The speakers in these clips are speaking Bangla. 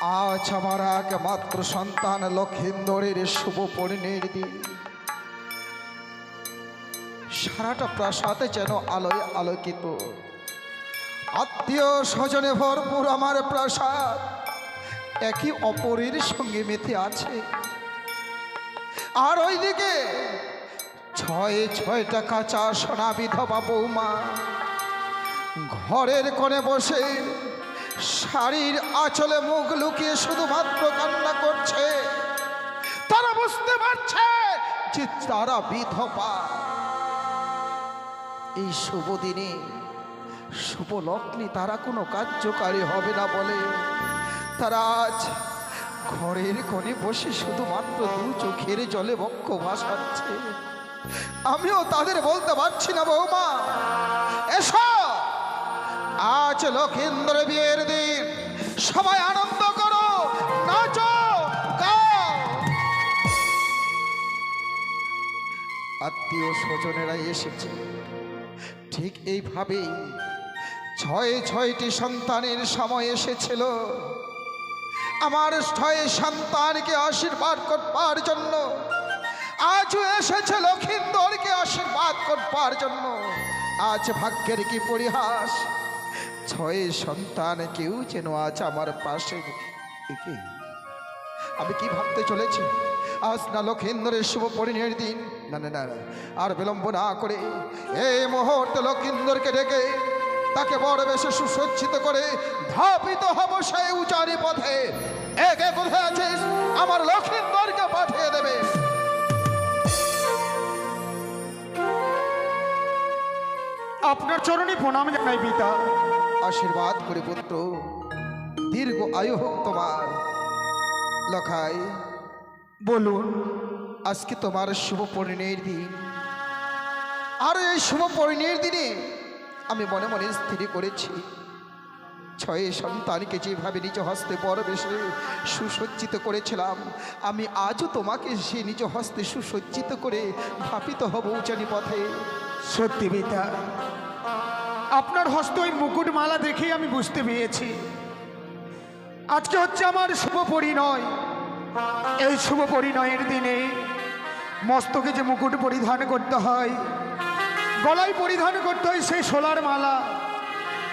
আজ আমার একমাত্র সন্তান লক্ষিন্দরের শুভ পরিণের দিন। সারাটা প্রাসাদে যেন আলোয় আলোকিত, আত্মীয় স্বজনে ভরপুর আমার প্রাসাদ একই অপরের সঙ্গে মেতে আছে। আর ওইদিকে ছয়টা কাঁচা সোনা বিধবা বৌমা ঘরের কোণে বসে শাড়ির আঁচলে মুখ লুকিয়ে শুধুমাত্র কান্না করছে। তারা বুঝতে পারছে যে তারা বিধবা। এই শুভ দিনে শুভ লগ্নে তারা কোনো কার্যকারী হবে না বলে তারা আজ ঘরের কোণে বসে শুধুমাত্র দু চোখের জলে বক্ষ ভাসাচ্ছে। আমিও তাদের বলতে পারছি না, বৌমা এসো, আজ লক্ষিন্দর বিয়ের দিন, সবাই আনন্দ করো, নাচো, গাও। আত্মীয় স্বজনেরা এসেছে। ঠিক এইভাবেই ছয়টি সন্তানের সময় এসেছিল আমার 6 সন্তানকে আশীর্বাদ করবার জন্য। আজও এসেছে লক্ষিন্দরকে আশীর্বাদ করবার জন্য। আজ ভাগ্যের কি পরিহাস, 6 সন্তান কেউ যেন আজ আমার পাশে। আমি কি ভাবতে চলেছি, আজ না লক্ষিন্দরের শুভ পরিণয়ের দিন। না না না, আর বিলম্ব না করে এই মুহূর্তে লক্ষিন্দরকে ডেকে তাকে বড় বেশে সুসজ্জিত করে ধাপিত হব সেই উচারি পথে। একে কোথায় আছিস, আমার লক্ষিন্দরকে পাঠিয়ে দেবে। আপনার চরণে প্রণাম জানাই পিতা। আশীর্বাদ করে পুত্র, দীর্ঘ আয়ু হোক তোমার। লখাই, বলুন। আজকে তোমার শুভ পরিণয়ের দিন। আর এই শুভ পরিণয়ের দিনে আমি মনে মনে স্থির করেছি 6 সন্তানকে যেভাবে নিজ হস্তে বড় বেশে সুসজ্জিত করেছিলাম, আমি আজও তোমাকে সে নিজ হস্তে সুসজ্জিত করে ধাপিত হব উচানি পথে। সত্যি পিতা, আপনার হস্তে ওই মুকুটমালা দেখেই আমি বুঝতে পেরেছি আজকে হচ্ছে আমার শুভ পরিণয়। এই শুভ পরিণয়ের দিনে মস্তকে যে মুকুট পরিধান করতে হয়, গলায় পরিধান করতে হয় সেই সোলার মালা,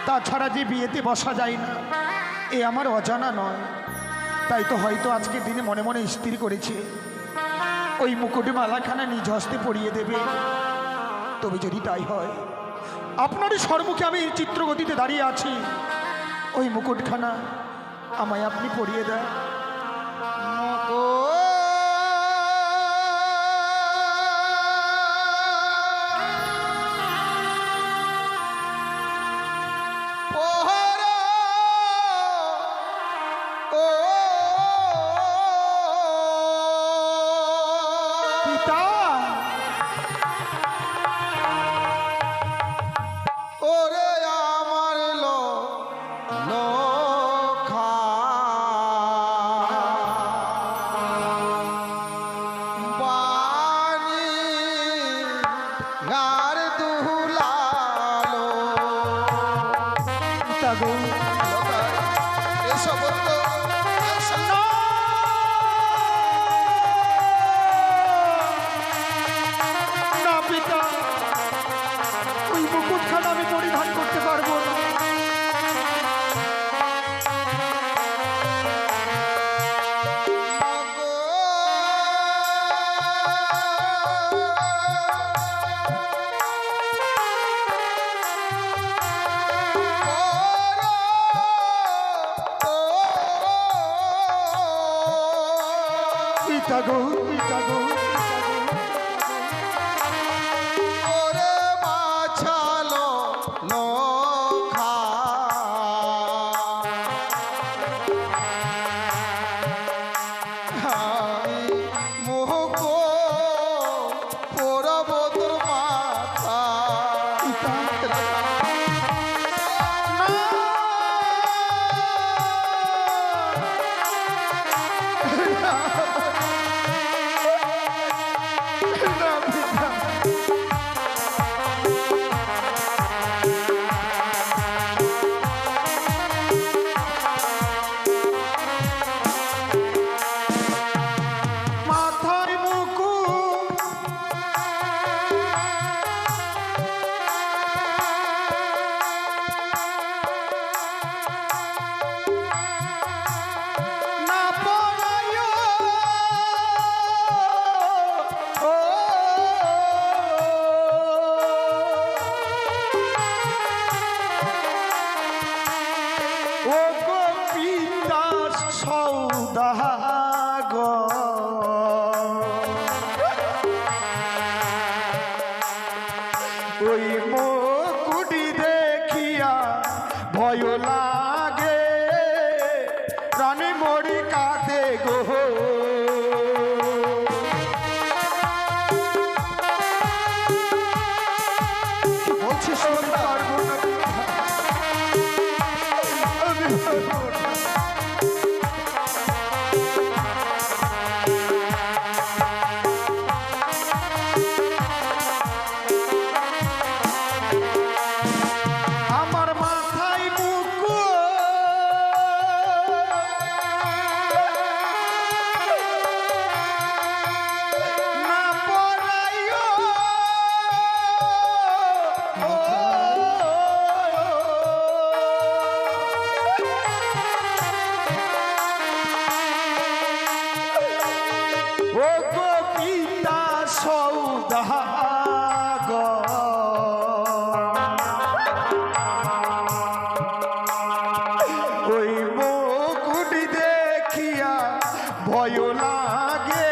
তাছাড়া যে বিয়েতে বসা যায় না, এ আমার অজানা নয়। তাই তো হয়তো আজকের দিনে মনে মনে স্থির করেছে ওই মুকুট মালাখানা নিজ হস্তে পরিয়ে দেবে। তবে যদি তাই হয়, আপনারই সম্মুখে আমি চিত্রগতিতে দাঁড়িয়ে আছি, ওই মুকুটখানা আমায় আপনি পরিয়ে দেন। ভয় লাগে প্রাণে মরি কাঁদে গো বলছিস সুনন্দা? পারবো না আমি পারবো না। আমার মাথায় না পড়াইও ও গো পিতা সৌদাগর ওই মুকুট দেখিয়া ভয় লাগে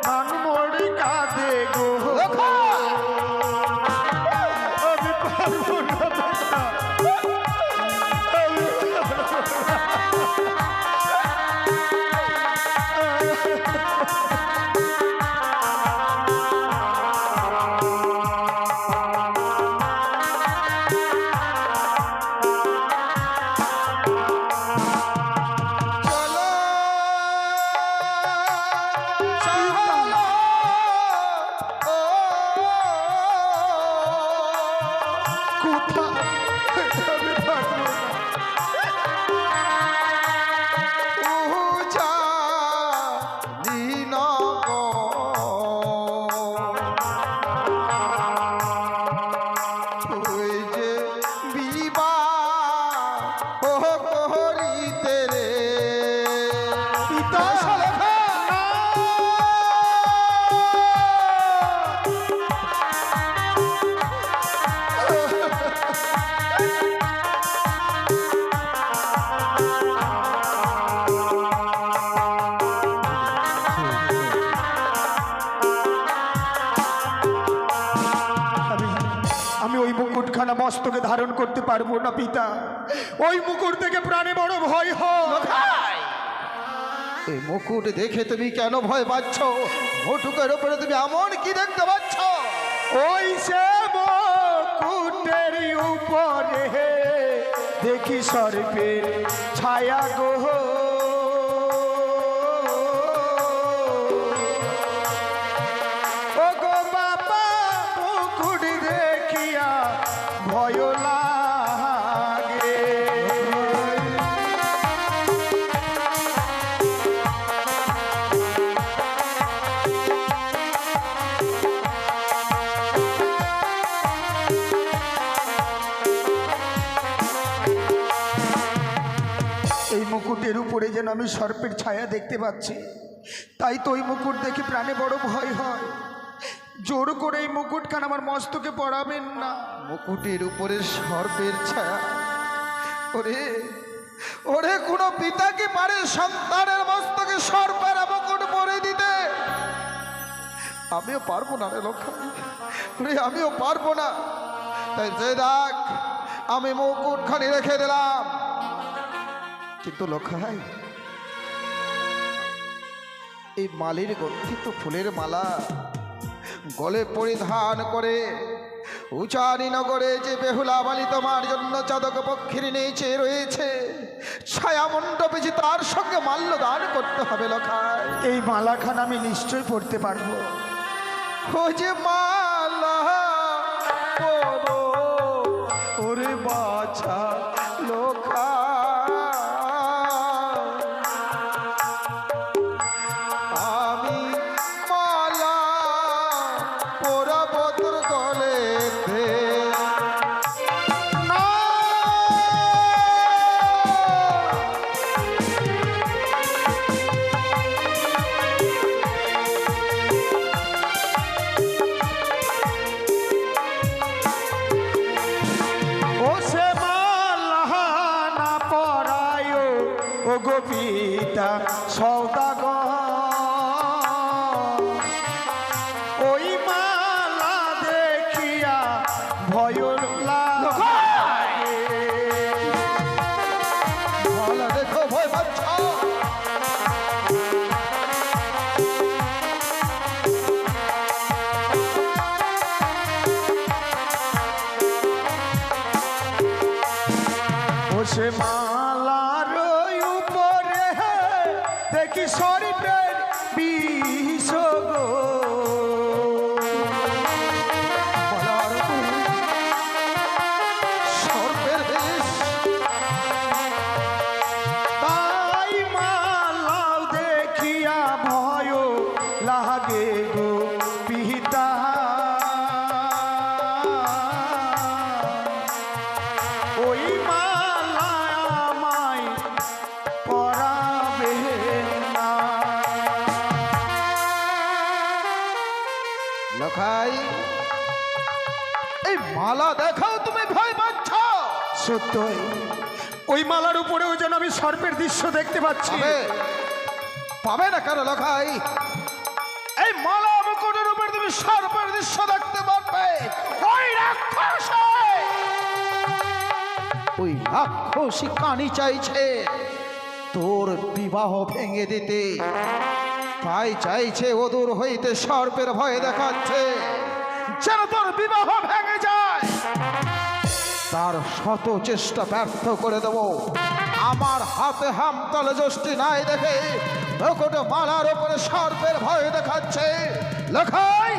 মান মরি কাঁদে গো আমি পারবো না বাবা। আমি পারবো না। চলো চলো ও কোথায় আমি পারবো না। উজা ওই যে বিবাহ করিতে রে পিতা আমি ওই মুকুটখানা মস্তকে ধারণ করতে পারবো না পিতা। ওই মুকুট থেকে প্রাণে বড় ভয় হয়। এই মুকুট দেখে তুমি কেন ভয় পাচ্ছ? মুটুকের উপরে তুমি এমন কি দেখতে পাচ্ছ? ওই সে মুকুটের উপরে দেখি সর্পের ছায়া গো ও গো বাবা মুকুট দেখিয়া ভয় লাগে এই মুকুটের উপরে যেন আমি সর্পের ছায়া দেখতে পাচ্ছি, তাই তো ওই মুকুট দেখে প্রাণে বড় ভয় হয়। জোর করে এই মুকুটখান আমার মস্তকে পড়াবেন না। মুকুটের উপরে সর্পের ছায়া? ওরে ওরে কোনো পিতা কি পারে সন্তানের মস্তকে সর্পের মুকুট পরে দিতে? আমিও পারবো না রে লক্ষ্মী, ওরে আমিও পারবো না। তাই যে দেখ আমি মুকুটখানি রেখে দিলাম, কিন্তু লক্ষ্মী এই মালির গন্ধিত ফুলের মালা গলে পরিধান করে উচানি নগরে যে বেহুলা বালি তোমার জন্য চাদক পক্ষীর নিচে রয়েছে ছায়া মণ্ডপে যে তার সঙ্গে মাল্য দান করতে হবে লখায়। এই মালাখান আমি নিশ্চয় পড়তে পারবো। ও যে মালা পরো ওরে বাছা লোখা, আমি মালা পরাবো তোর গলেতে। ও সে মালা পরায় ও গোপিতা সৌদাগর, ওই মালা দেখিয়া ভয় লাগে সে মালার উপরে দেখি সর্পের বিষ গো। মালার উপরে সর্পের বিষ, তাই মালাও দেখিয়া ভয় লাগে গো পিতা। ওই মালা আমায় পরাবে না। লখাই এই মালা দেখাও তুমি ভয় পাচ্ছ? সত্যই ওই মালার উপরেও যেন আমি সর্পের দৃশ্য দেখতে পাচ্ছি। পাবে পাবে না কেন লখাই? এই মালা মুকুটের উপর তুমি সর্পের দৃশ্য দেখতে পারবে। ওই রাক্ষসী কানি চাইছে তোর বিবাহ ভেঙে দিতে, তাই চাইছে অদূর হইতে সর্পের ভয় দেখাচ্ছে যেন তোর বিবাহ ভেঙে যায়। তার শত চেষ্টা ব্যর্থ করে দেব। আমার হাতে হামতলে যষ্টি নাই দেখে মুকুট মালার উপরে সর্পের ভয় দেখাচ্ছে। লেখাই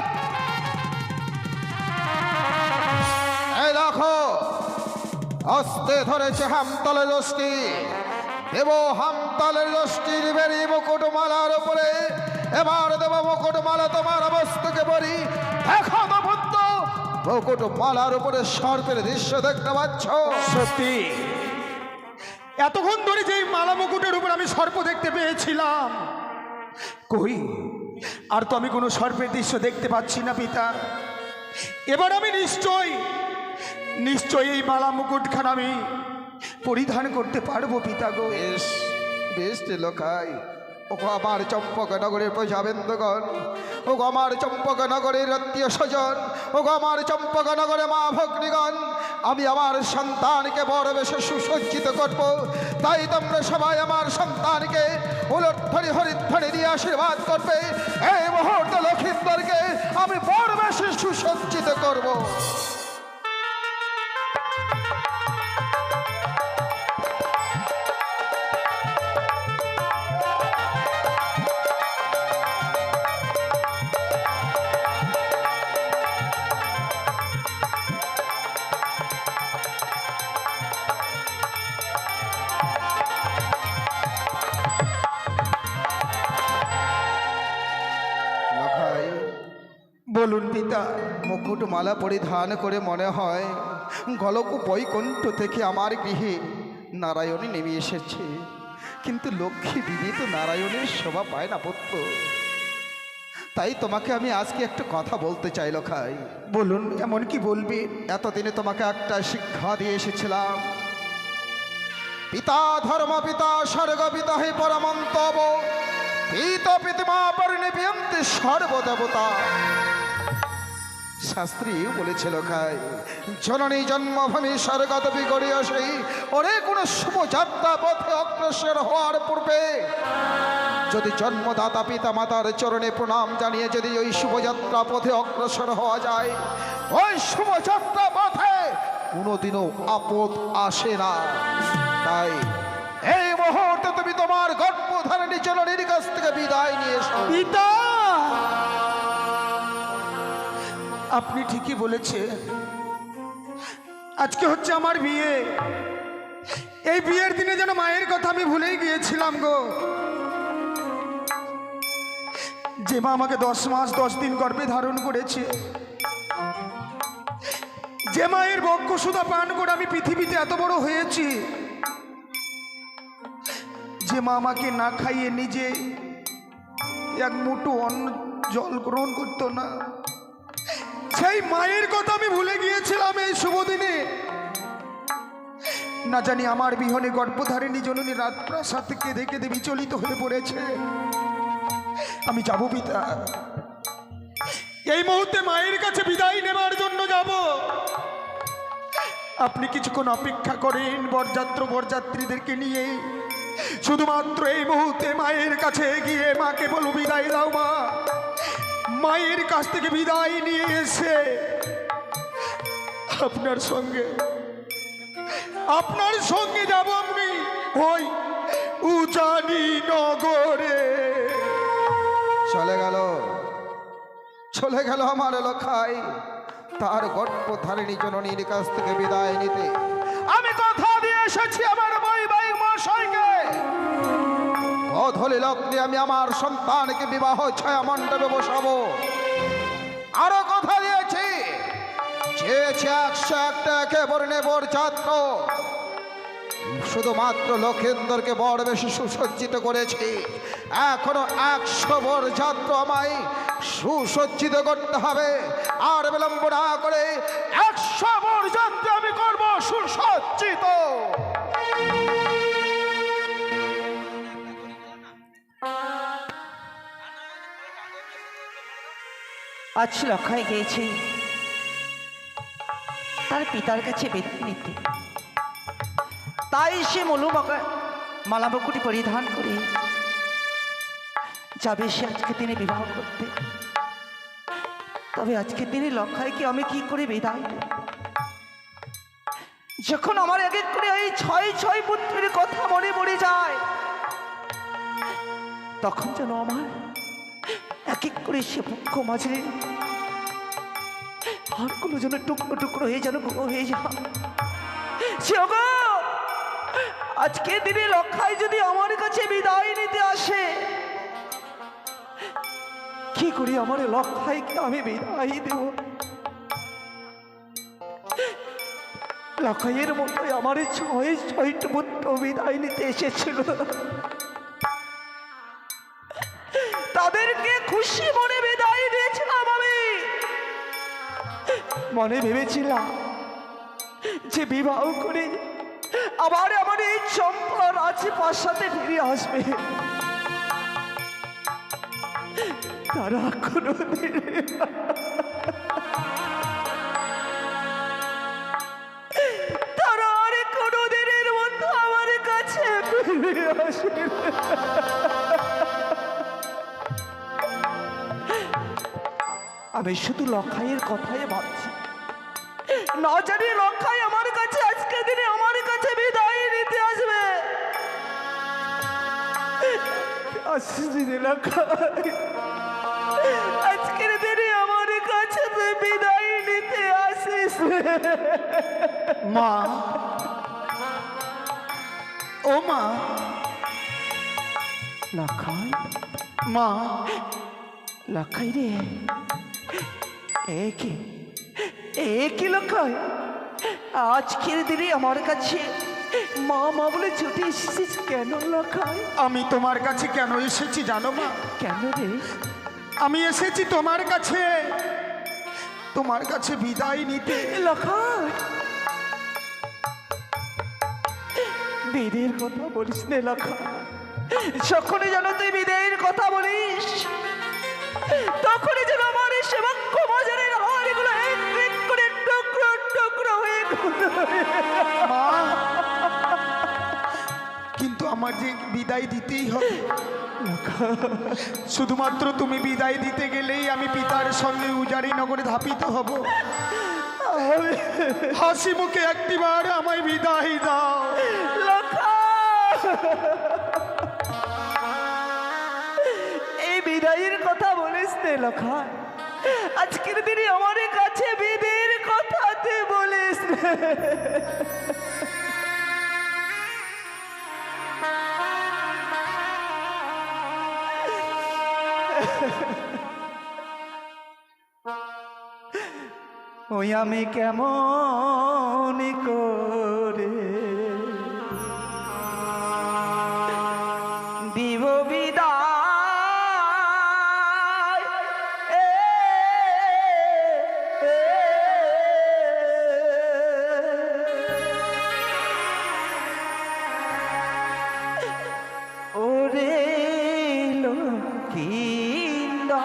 এই দেখো, হস্তে ধরেছে হামতলে যষ্টি। দেব হামতলের যষ্টির বেরি মুকুট মালার উপরে। এবার দেব মুকুট মালা তোমার মস্তকে বলি। দেখো তো বুদ্ধ, মুকুট মালার উপরে সর্পের দৃশ্য দেখতে পাচ্ছ? সত্যি এতক্ষণ ধরে যে মালা মুকুটের উপর আমি সর্প দেখতে পেয়েছিলাম, কই আর তো আমি কোনো সর্পের দৃশ্য দেখতে পাচ্ছি না পিতা। এবার আমি নিশ্চয়ই এই মালা মুকুটখানা আমি পরিধান করতে পারবো পিতা গো। বেশ বেশ লোকাই, ও আমার চম্পকনগরের প্রজাবেন্দগণ, ও আমার চম্পকনগরের আত্মীয় স্বজন, ও আমার চম্পকনগরে মা ভগ্নীগণ, আমি আমার সন্তানকে বড় বেশে সুসজ্জিত করব। তাই তোমরা সবাই আমার সন্তানকে উলট্ধরি হরিধ্বনি দিয়ে আশীর্বাদ করবে। এই মুহূর্তে লক্ষিন্দরকে আমি বড় বেশে সুসজ্জিত করব। বলুন পিতা। মুকুটমালা পরিধান করে মনে হয় গলক বৈকুণ্ঠ থেকে আমার গৃহে নারায়ণী নেমে এসেছে, কিন্তু লক্ষ্মী দিদি তো নারায়ণের শোভা পায় না পুত্র। তাই তোমাকে আমি আজকে একটা কথা বলতে চাই লখাই। বলুন, এমন কি বলবে? এতদিনে তোমাকে একটা শিক্ষা দিয়ে এসেছিলাম। পিতা ধর্ম পিতা স্বর্গ পিতা হে পরমন্তব, পিতা পিতামা পরিণীয়ন্তে সর্বদেবতা। শাস্ত্রী বলেছিল খাই, জননী জন্মভূমি স্বর্গত বিগড়িয়া সেই ওরে কোনো শুভযাত্রা পথে অগ্রসর হওয়ার পূর্বে যদি জন্মদাতা পিতা মাতার চরণে প্রণাম জানিয়ে যদি ওই শুভযাত্রা পথে অগ্রসর হওয়া যায়, ওই শুভযাত্রা পথে কোনোদিনও আপদ আসে না। তাই এই মুহূর্তে তুমি তোমার গর্ভধারিণী জননীর কাছ থেকে বিদায় নিয়ে এসো। পিতা, আপনি ঠিকই বলেছে। আজকে হচ্ছে আমার বিয়ে। এই বিয়ের দিনে যেন মায়ের কথা আমি ভুলেই গিয়েছিলাম গো। যে মা আমাকে 10 মাস 10 দিন গর্ভে ধারণ করেছে, যে মায়ের বক্ষ সুধা পান করে আমি পৃথিবীতে এত বড় হয়েছি, যে মা আমাকে না খাইয়ে নিজে এক মুঠো অন্ন জল গ্রহণ করতো না, সেই মায়ের কথা আমি ভুলে গিয়েছিলাম এই শুভ দিনে। না জানি আমার বিহনে গর্ভধারিণী জননী রাজপ্রাসাদ থেকে কেঁদে কেঁদে বিচলিত হয়ে পড়েছে। আমি যাব পিতা, এই মুহূর্তে মায়ের কাছে বিদায় নেবার জন্য যাব। আপনি কিছুক্ষণ অপেক্ষা করেন বরযাত্রীদেরকে নিয়ে। শুধুমাত্র এই মুহূর্তে মায়ের কাছে গিয়ে মাকে বলো, বিদায় দাও মা। মায়ের কাছ থেকে বিদায় নিয়ে এসে আপনার সঙ্গে আপনার সঙ্গে যাব আমি ওই উজানি নগরে। চলে গেল আমার লখাই তার গর্ভধারিণী জননীর কাছ থেকে বিদায় নিতে। আমি কথা দিয়ে এসেছি আমার বৈবাহিক মহাশয়কে, অধলি লগ্নে আমি আমার সন্তানকে বিবাহ ছায়া মণ্ডপে বসাবো। আরো কথা দিয়েছি, চেয়েছি 101টা একেবারে নেবর ছাত্র, শুধুমাত্র লক্ষেন্দরকে বড় বেশি সুসজ্জিত করেছি, এখনো 100 বর ছাত্র আমায় সুসজ্জিত করতে হবে। আর বিলম্ব না করে 100 বর যাত্রা আমি করব সুসজ্জিত। আজ লক্ষায় গিয়েছে তার পিতার কাছে বেদি নিতে, তাই সে মালাবকুটি পরিধান করে যাবে সে আজকে দিনে বিবাহ করতে। তবে আজকে দিনে লক্ষাইকে আমি কি করে বিদায় দেব? যখন আমার এক এক করে এই 6 পুত্রের কথা মনে পড়ে যায়, তখন যেন আমার এক এক করে সে পক্ষ মাঝে হাড়গুলো যেন টুকরো টুকরো হয়ে যেন গুঁড়ো হয়ে যায়। আজকে দিনে লক্ষাই যদি আমার কাছে বিদায় নিতে আসে, কি করি আমার লক্ষাইকে আমি বিদায় দেব? লক্ষাইয়ের মতোই আমার 6 পুত্র বিদায় নিতে এসেছিল, তাদেরকে খুশি মনে বিদায় দিয়েছিলাম। আমি মনে ভেবেছিলাম যে বিবাহ করে আবার আমার এই চম্পা রাজপ্রাসাদে ফিরে আসবে। তারা আর কোনোদিনের মতো আমার কাছে ফিরে আসে। আমি শুধু লক্ষাইয়ের কথাই ভাবছি, না জানি লক্ষাই আমার কাছে আজকের দিনে আমার কাছে বিদায় নিতে আসবে। আজকের দিনে আমার কাছে বিদায় নিতে আসিস। মা, ও মা, লক্ষাই, মা, লক্ষাই রে, কি লক্ষাই আজকের দিনে আমার কাছে মা মা বলে ছুটে এসেছিস কেন লক্ষাই? আমি তোমার কাছে কেন এসেছি জানো মা? কেন রে? আমি এসেছি তোমার কাছে বিদায় নিতে। লক্ষাই, বিদের কথা বলিস নে লক্ষাই। যখনই যেন তুই বিদের কথা বলিস, তখনই যেন আমার সেবক মজারের হাড়গুলো এক এক করে টুকরো টুকরো হয়ে মা, কিন্তু আমার যে বিদায় দিতেই হবে। শুধুমাত্র তুমি বিদায় দিতে গেলেই আমি পিতার সঙ্গে উজারি নগরে ধাপিত হব। হাসি মুখে একটিবার আমায় বিদায় দাও। এই বিদায়ের কথা বলিস নে লক্ষাই। আজকের দিনে আমার কাছে বিদের কথা তুই বলিস নে। ওই আমি কেমন করে দিব বিদায়, ওরে লক্ষিন্দর।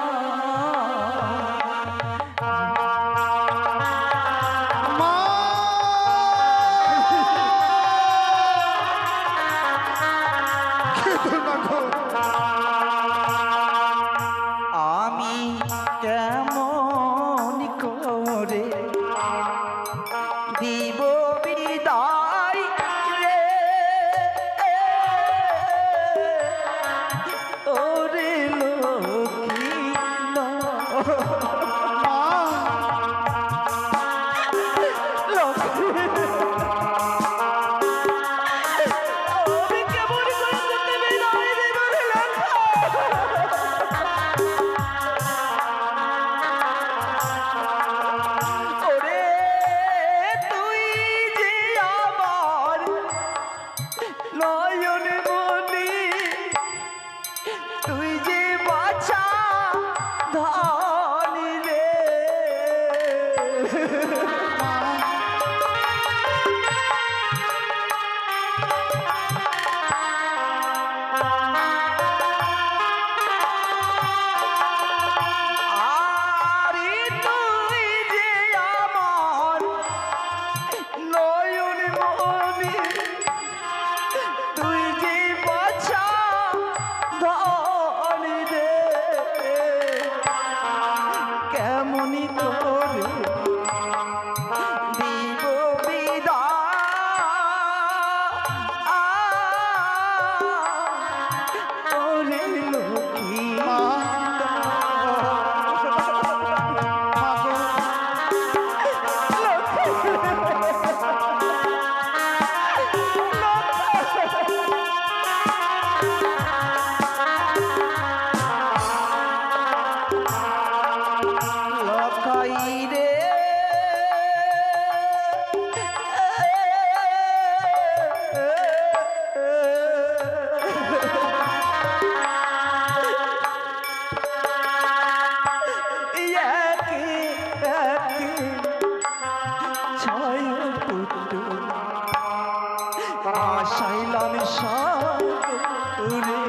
আসাইলাম সাগরে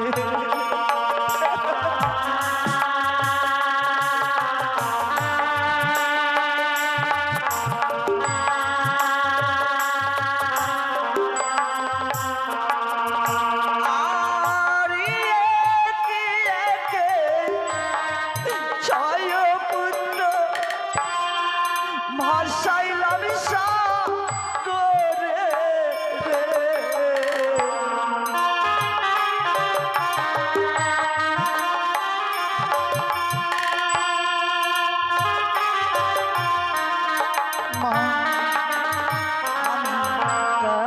ভাসাইলাম সাগরে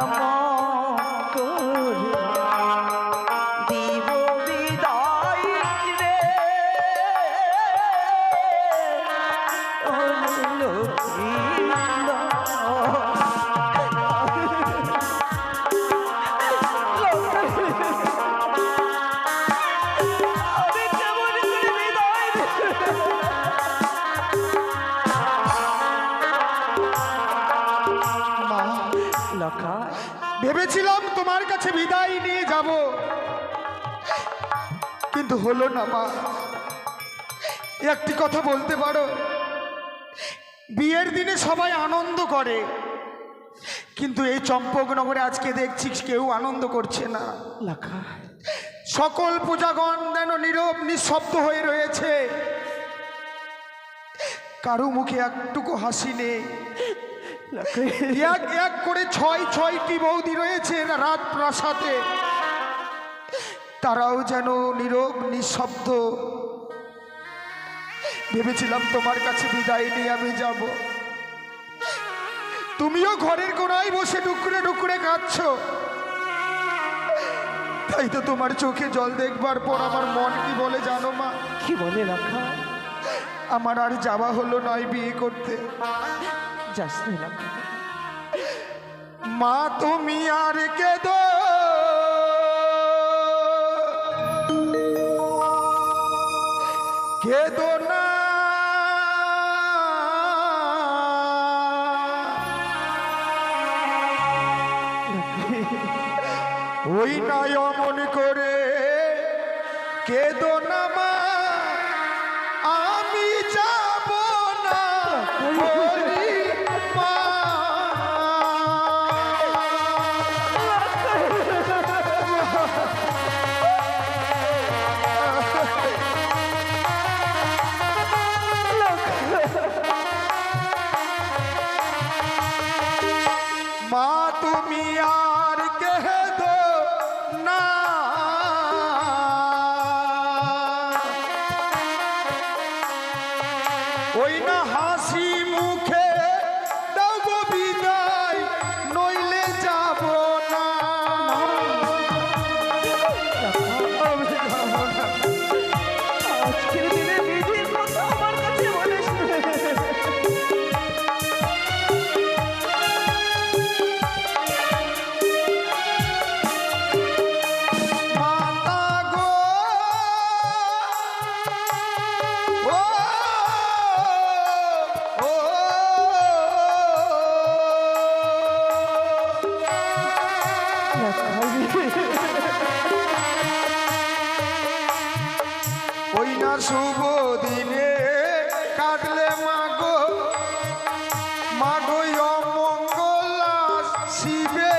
মা দিব বিদায় রে আমি কেমন করে বিদায় মা লক্ষা ভেবেছিলাম তোমার কাছে বিদায় নিয়ে যাব, কিন্তু হলো না মা। একটি কথা বলতে পারো, বিয়ের দিনে সবাই আনন্দ করে, কিন্তু এই চম্পকনগরে আজকে দেখছি কেউ আনন্দ করছে না। লক্ষা সকল পূজাগণ যেন নীরব নিঃশব্দ হয়ে রয়েছে, কারো মুখে একটুকু হাসি নেই। এক এক করে ছয়টি বৌদি রয়েছে রাত প্রাসাদে, তারাও যেন নীরব নিঃশব্দ। ভেবেছিলাম তোমার কাছে বিদায় নিয়ে আমি যাব, তুমিও ঘরের কোনায় বসে ডুকরে ডুকরে কাঁদছো, তাই তো তোমার চোখে জল দেখবার পর আমার মন কি বলে জানো মা? কি বলে লক্ষা? আমার আর যাওয়া হলো নয় বিয়ে করতে। যাস না লক্ষা, মা তুমি আর কেঁদো, কেঁদো না, ওই নয় অমন করে কেঁদো না মা, আমি যাব না বলি মা। মা তুমি আর কেঁদো না, ওই না হাসি মুখে দাও গো বিদায়, নইলে যাব না। আজকের দিনে বিধির কথা আমার কাছে বলিস না। মাতা গো, ও ও ওই না শুভ দিনে কাটলে মাগো, মাগো অমঙ্গল শিবে,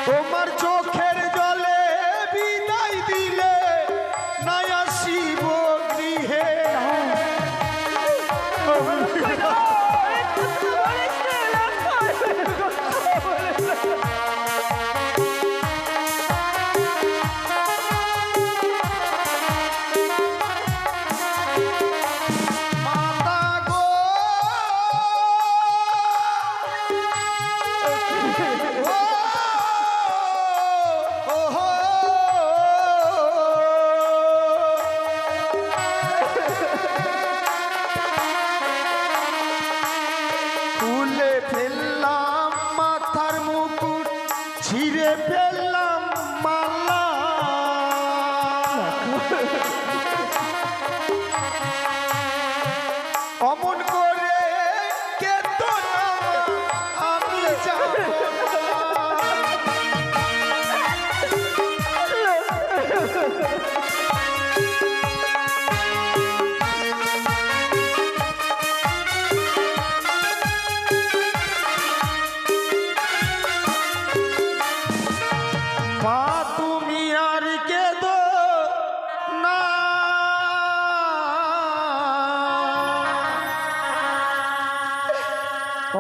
তোমার চোখের জলে বিদায় দিলে নয়া শিব গৃহে।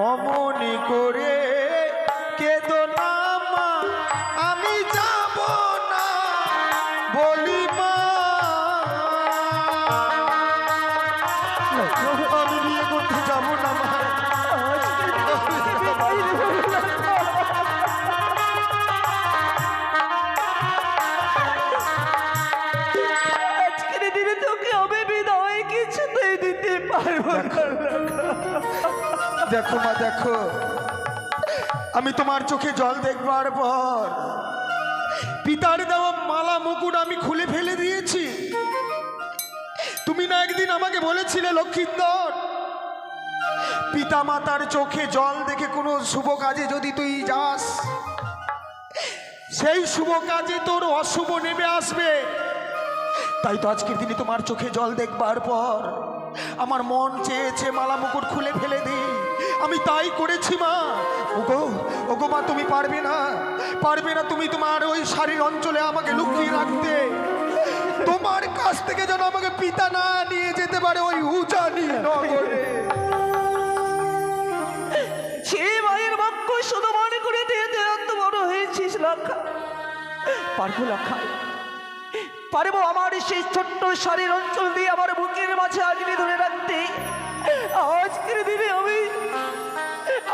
অমনি করে কেঁদো না মা, আমি যাব না বলি মা, আমি বিয়ে করতে যাব না মা। আজকের দিনে তোকে আমি বিদায় কিছুতেই দিতে পারবো না। দেখো মা দেখো, আমি তোমার চোখে জল দেখবার পর পিতার দেওয়া মালা মুকুট আমি খুলে ফেলে দিয়েছি। তুমি না একদিন আমাকে বলেছিলে লক্ষ্মীন্দর, পিতা মাতার চোখে জল দেখে কোনো শুভ কাজে যদি তুই যাস, সেই শুভ কাজে তোর অশুভ নেমে আসবে। তাই তো আজকের দিনে তোমার চোখে জল দেখবার পর আমার মন চেয়েছে মালা মুকুট খুলে ফেলে দিই, আমি তাই করেছি মা। ওগো ওগো মা, তুমি পারবে না, পারবে না তুমি তোমার ওই শাড়ির অঞ্চলে আমাকে লুকিয়ে রাখতে। তোমার কাছ থেকে যেন আমাকে পিতা না নিয়ে যেতে পারে ওই উজানি নগরে। সে মায়ের বাক্য শুধু মনে করে দিয়ে এত বড় হয়েছিস লক্ষা। পারবো লক্ষা, পারবো আমার সেই ছোট্ট শাড়ির অঞ্চল দিয়ে আমার বুকের মাঝে আগ্নি ধরে রাখতে। আজকের দিনে আমি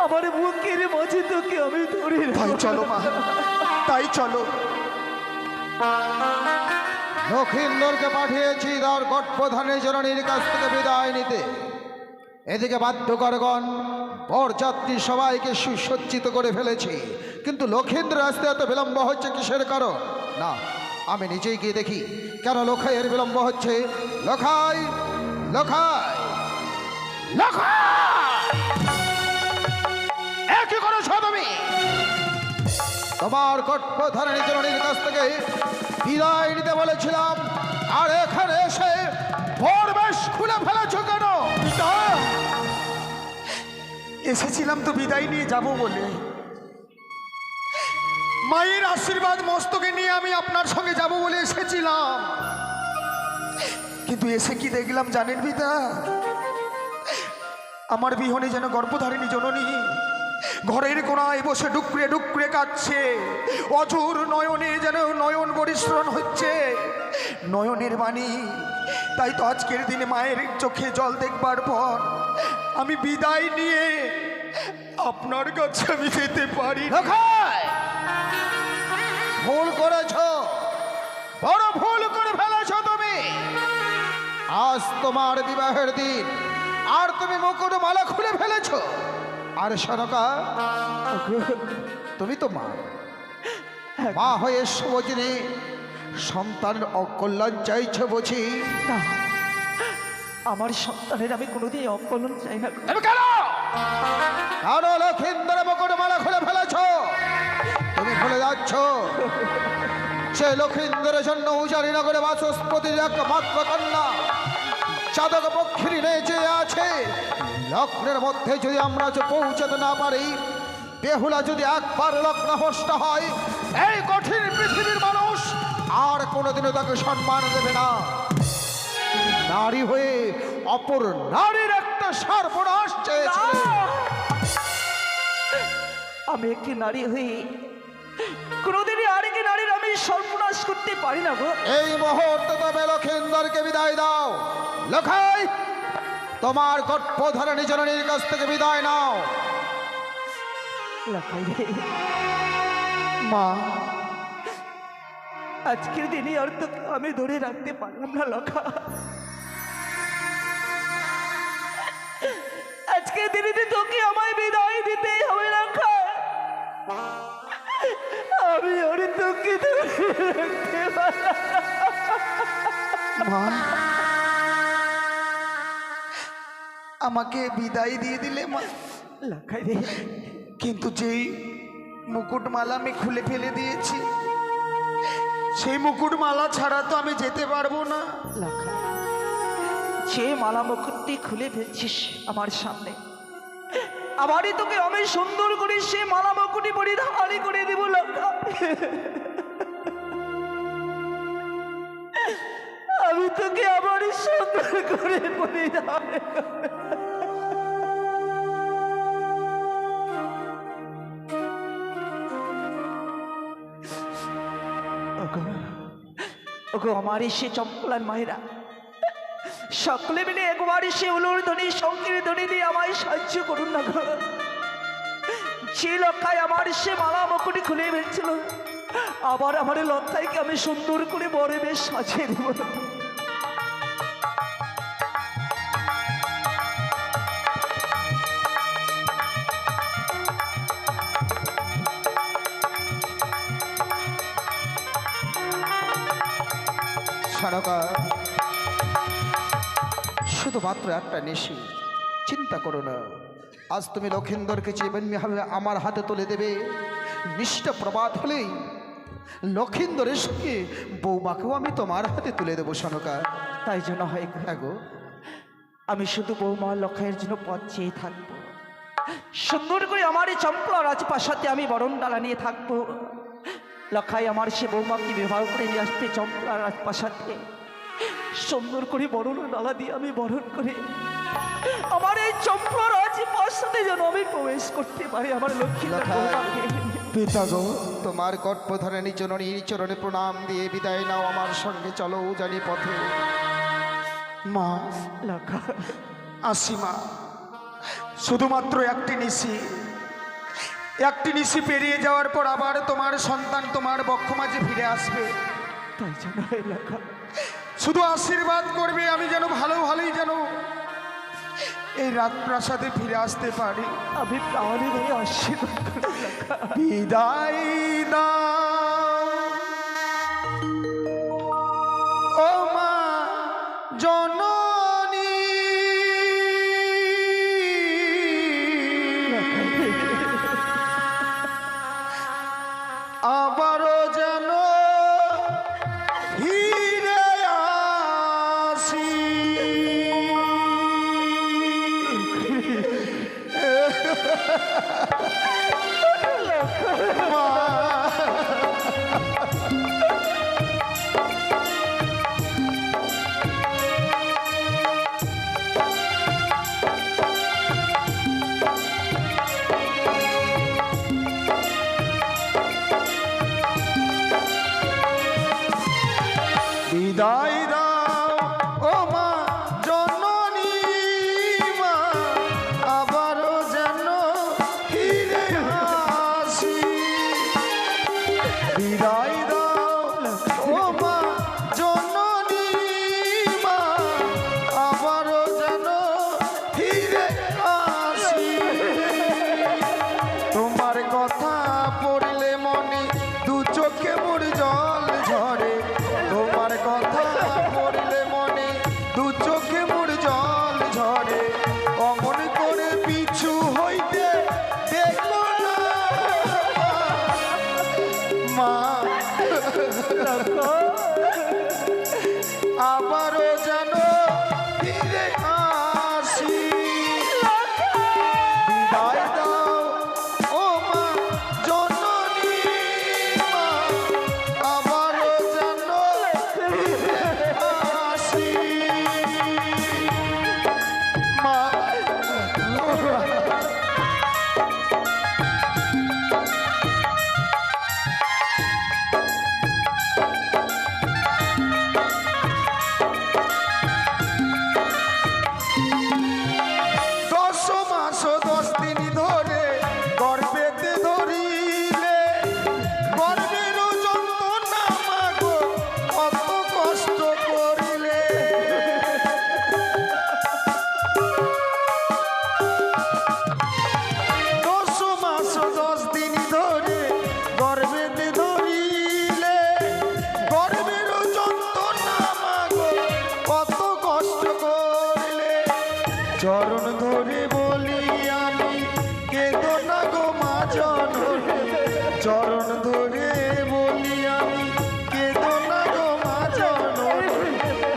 আমার বুকের মাঝে তোকে আমি ধরে তাই চলো মা, তাই চলো। লক্ষিন্দরকে পাঠিয়েছি তার গর্ভধারী জননীর কাছ থেকে বিদায় নিতে। এদিকে বাধ্যকরগণ বরযাত্রী সবাইকে সুসজ্জিত করে ফেলেছি, কিন্তু লক্ষিন্দ্র আসতে এত বিলম্ব হচ্ছে কিসের কারণ? না, আমি নিজেই গিয়ে দেখি কেন লখাইয়ের বিলম্ব হচ্ছে। লখাই, লখাই, লখাই, কি করেছো তুমি? তোমার গর্ভধারণী জননীর কাছ থেকে বিদায় নিতে বলেছিলাম, আর এখানে এসে বরবেশ খুলে ফেলেছ কেন? পিতা, এসেছিলাম তো বিদায় নিয়ে যাব বলে। মায়ের আশীর্বাদ মস্তকে নিয়ে আমি আপনার সঙ্গে যাব বলে এসেছিলাম, কিন্তু এসে কি দেখলাম জানেন পিতা? আমার বিহনে যেন গর্ভধারিণী জননী ঘরের কোনায় বসে ডুকরে ডুকরে কাঁদছে, অঝোর নয়নে যেন নয়ন পরিশ্রণ হচ্ছে, নয়নের বাণী। তাই তো আজকের দিনে মায়ের চোখে জল দেখবার পর আমি বিদায় নিয়ে আপনার কাছে আমি যেতে পারি। ভুল করেছ, বড় ভুল করে ফেলেছ তুমি। আজ তোমার বিবাহের দিন, আর তুমি মুকুট মালা খুলে ফেলেছ। আর সনকা, তুমি তো মা, মা হয়ে শুভদিনে সন্তানের অকল্যাণ চাইছো বুঝি? না, আমার সন্তানের আমি কোনোদিন অকল্যাণ চাই না। কেন কেন লক্ষিন্দরের মুকুট মালা খুলে ফেলেছ? তুমি ভুলে যাচ্ছ সে লক্ষিন্দরের জন্য উজানি নগরে বাচস্পতির একমাত্র কন্যা চাদক পক্ষিনী নেচে আছে। লগ্নের মধ্যে যদি আমরা পৌঁছাতে না পারি, বেহুলা যদি একবার লগ্ন ভ্রষ্ট হয়, এই কঠিন পৃথিবীর মানুষ আর কোনোদিনও তাকে সম্মান দেবে না। নারী হয়ে অপর নারীর একটা সর্বনাশ চেয়েছিল। আমি একটি নারী হয়ে কোনোদিনই আরেকটি নারীর আমি সর্বনাশ করতে পারি না গো। এই মুহূর্তে তবে লক্ষিন্দরকে বিদায় দাও। লখাই, তোমার গর্ভধারণী জননীর কাছ থেকে বিদায় নাও। লখাই রে, মা, আজকের দিনে আর তোকে আমি ধরে রাখতে পারলাম না লখা। আজকের দিনে তোকে আমায় বিদায় দিতেই হবে লখা। আমি আর তোকে ধরে রাখতে পারলাম না। মা, আমাকে বিদায় দিয়ে দিলে মা। লখাই রে, কিন্তু যেই মুকুটমালা আমি খুলে ফেলে দিয়েছি, সেই মুকুটমালা ছাড়া তো আমি যেতে পারবো না। লখা, যে মালা মুকুটটি খুলে ফেলছিস আমার সামনে, আবারই তোকে আমি সুন্দর করে সে মালা মুকুটি পরিধান করে দেব লখা। আমি তোকে আবারই সুন্দর করে পরিধান ওগো আমার এসে চম্পলার মায়েরা সকলে মিলে একবার এসে উলুর ধ্বনি শঙ্কের ধ্বনি দিয়ে আমায় সাহায্য করুন না গো। যে লক্ষায় আমার সে মালা মকুটি খুলে ফেলছিল, আবার আমার লক্ষাইকে আমি সুন্দর করে বরে বেশ সাজিয়ে দেব। সারকা, শুধুমাত্র একটা নিশি, চিন্তা করো না। আজ তুমি লক্ষিন্দরকে যেভাবে আমার হাতে তুলে দেবে, নিশটা প্রবাদ হলেই লক্ষিন্দরের সঙ্গে বৌমাকেও আমি তোমার হাতে তুলে দেবো সনকা। তাই জন্য হয় হ্যাঁ গো, আমি শুধু বৌমা লক্ষাইয়ের জন্য পথ চেয়ে থাকবো। সুন্দর করে আমার এই চম্পলা রাজপ্রাসাদে আমি বরণ ডালা নিয়ে থাকবো। লক্ষাই আমার সে বৌমাকে বিবাহ করে নিয়ে আসতে চম্পলা রাজপ্রাসাদে সুন্দর করে বরণ ডালা দিয়ে আমি বরণ করে আমার এই চম্পলা রাজপ্রাসাদে যেন আমি প্রবেশ করতে পারি আমার লক্ষ্মী পিতা গো, তোমার গর্ভধারণী জননীর চরণে প্রণাম দিয়ে বিদায় নাও। আমার সঙ্গে চলো জানি পথে। মা, লক্ষা আসি মা। শুধুমাত্র একটি নিশি পেরিয়ে যাওয়ার পর আবার তোমার সন্তান তোমার বক্ষ মাঝে ফিরে আসবে। তাই জন্য লক্ষা শুধু আশীর্বাদ করবে আমি যেন ভালোই যেন এই রাজপ্রাসাদে ফিরে আসতে পারি। আমি প্রাণে ধরে আশীর্বাদ করি লক্ষা। বিদায় দাও ও মা জননী, আবারও যেন ফিরে আসি। বিদায় দাও ও মা জননী, মা আবারও যেন ফিরে আসি। বিদায় দাও ও মা জননী, মা আবারও যেন ফিরে আসি। তোমার কথা পড়লে মনে দু চোখে মোর জল ঝরে। তোমার কথা পড়লে মনে দু চোখে মোর জল ঝরে। অমন করে পিছু হইতে দেখো না মা, আবারও যেন ফিরে আসি। বিদায় দাও ও মা জননী, মা আবারও যেন ফিরে আসি। মা দশ মাস 10 দিন ধরে গর্ভেতে ধরিলে, গর্ভের যন্ত্রণা মাগো কত কষ্ট করিলে। 10 মাস 10 দিন ধরে গর্ভেতে ধরিলে, গর্ভের যন্ত্রণা মাগো কত কষ্ট করিলে। চরণ ধরে বলি আমি কেঁদো না গো মা জননী। চরণ ধরে বলি আমি কেঁদো না গো মা জননী।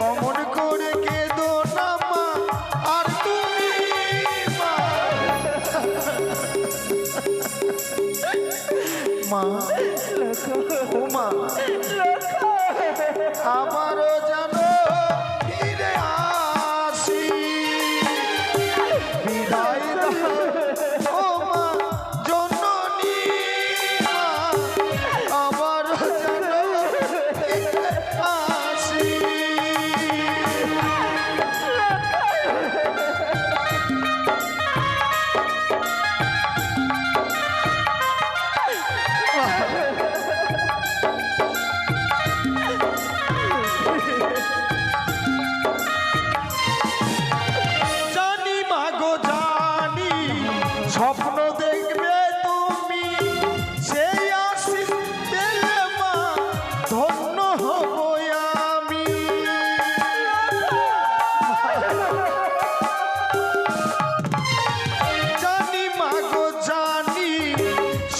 অমন করে কেঁদো না মা আর তুমি মা। মা ও মা আবারও যেন ফিরে আসি। বিদায় দাও ও মা জননী, মা আবারও যেন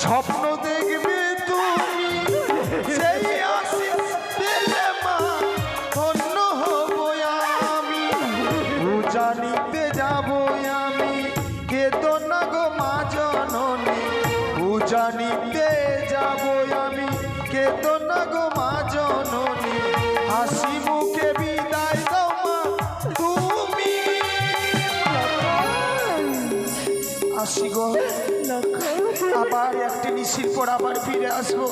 স্বপ্ন দেখবে তুমি সেই আশিস পেলে মা ধন্য হব আমি উজানিতে যাব আমি কেতো না গো মা জননী উজানিতে যাব আমি কেতো না গো মা জননী হাসি মুখে বিদায় দাও মা তুমি আসি গো আবার একটি নিশির পর আবার ফিরে আসবো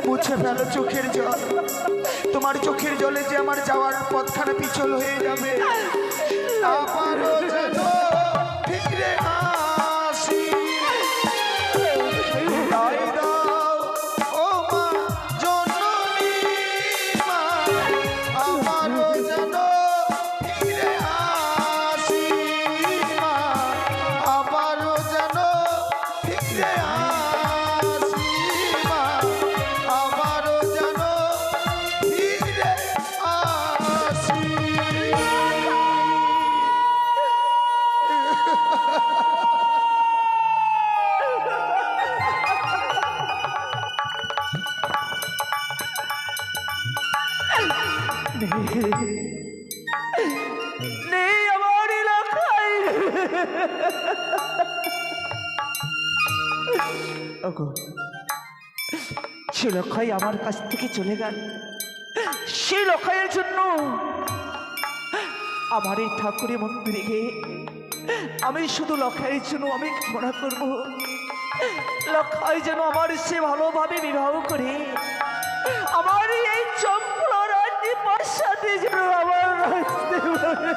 মুছে ফেলো চোখের জল তোমার চোখের জলে যে আমার যাওয়ার পথখানা পিছল হয়ে যাবে আবারও যেন ফিরে আসি বিদায় দাও ও মা জননী মা আবারও যেন ফিরে আসি মা আবারও যেন ফিরে আসি মা আবারও যেন ফিরে আসি নেই আমার এলাকায়। ওগো, সে লক্ষাই আমার কাছ থেকে চলে গেল। সে লক্ষাইয়ের জন্য আমার এই ঠাকুরের মন্দিরে গিয়ে আমি শুধু লক্ষাইয়ের জন্য আমি কামনা করব লক্ষাই যেন আমার সে ভালোভাবে বিবাহ করে আমার এই চম্পলা রানীর সাথে যেন আমার আসতে পারে।